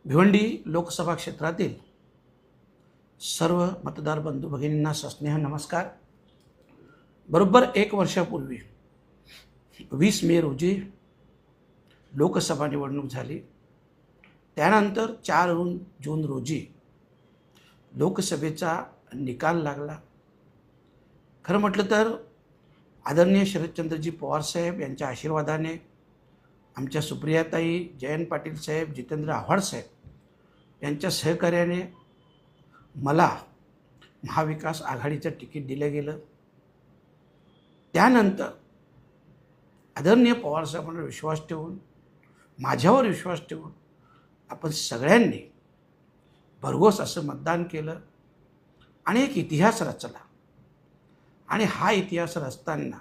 भिवंडी लोकसभा क्षेत्रातील सर्व मतदार बंधू भगिनींना सस्नेह नमस्कार। बरोबर 1 वर्षापूर्वी 20 मे रोजी लोकसभा निवडणूक झाली। त्यानंतर 4 जून रोजी लोकसभेचा निकाल लागला। खरं म्हटलं तर आदरणीय शरदचंद्रजी पवार साहेब यांच्या आशीर्वादाने, आमच्या सुप्रियाताई, जयंत पाटील साहेब, जितेंद्र आव्हाड साहेब यांच्या सहकार्याने मला महाविकास आघाडीचं तिकीट दिलं गेलं। त्यानंतर आदरणीय पवार साहेबांवर विश्वास ठेवून, माझ्यावर विश्वास ठेवून आपण सगळ्यांनी भरघोस असं मतदान केलं आणि एक इतिहास रचला। आणि हा इतिहास रचताना,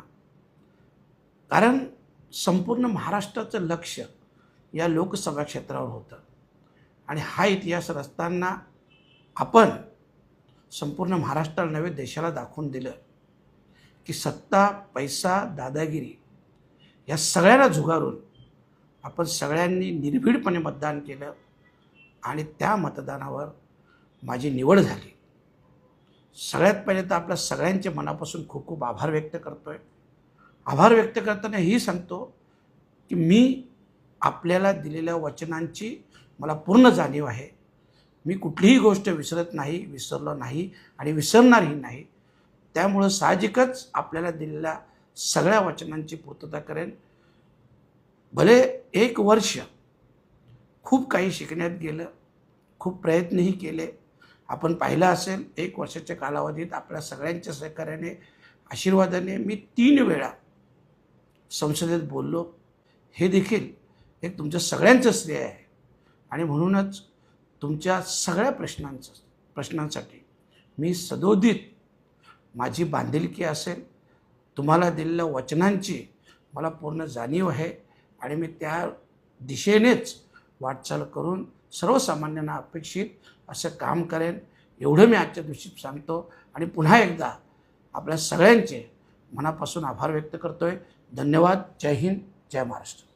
कारण संपूर्ण महाराष्ट्राचं लक्ष या लोकसभा क्षेत्रावर होतं आणि हा इतिहास रचताना आपण संपूर्ण महाराष्ट्राला नव्हे देशाला दाखवून दिलं की सत्ता, पैसा, दादागिरी या सगळ्यांना झुगारून आपण सगळ्यांनी निर्भीडपणे मतदान केलं आणि त्या मतदानावर माझी निवड झाली। सगळ्यात पहिले तर आपल्या सगळ्यांचे मनापासून खूप खूप आभार व्यक्त करतोय। आभार व्यक्त करताना ही सांगतो की मी आपल्याला दिलेल्या वचनांची मला पूर्ण जाणीव आहे। मी कुठलीही गोष्ट विसरत नाही, विसरलो नाही आणि विसरणारही नाही। त्यामुळं साहजिकच आपल्याला दिलेल्या सगळ्या वचनांची पूर्तता करेन। भले 1 वर्ष खूप काही शिकण्यात गेलं, खूप प्रयत्नही केले। आपण पाहिलं असेल 1 वर्षाच्या कालावधीत आपल्या सगळ्यांच्या सहकार्याने, आशीर्वादाने मी 3 वेळा संसदेत बोललो। हे देखील एक तुमच्या सगळ्यांचं श्रेय आहे आणि म्हणूनच तुमच्या सगळ्या प्रश्नांसाठी मी सदोदित माझी बांधिलकी असेल। तुम्हाला दिलेल्या वचनांची मला पूर्ण जाणीव आहे आणि मी त्या दिशेनेच वाटचाल करून सर्वसामान्यांना अपेक्षित असं काम करेन, एवढं मी आजच्या दिवशी सांगतो आणि पुन्हा एकदा आपल्या सगळ्यांचे मनापासून आभार व्यक्त करतोय। धन्यवाद। जय हिंद, जय महाराष्ट्र।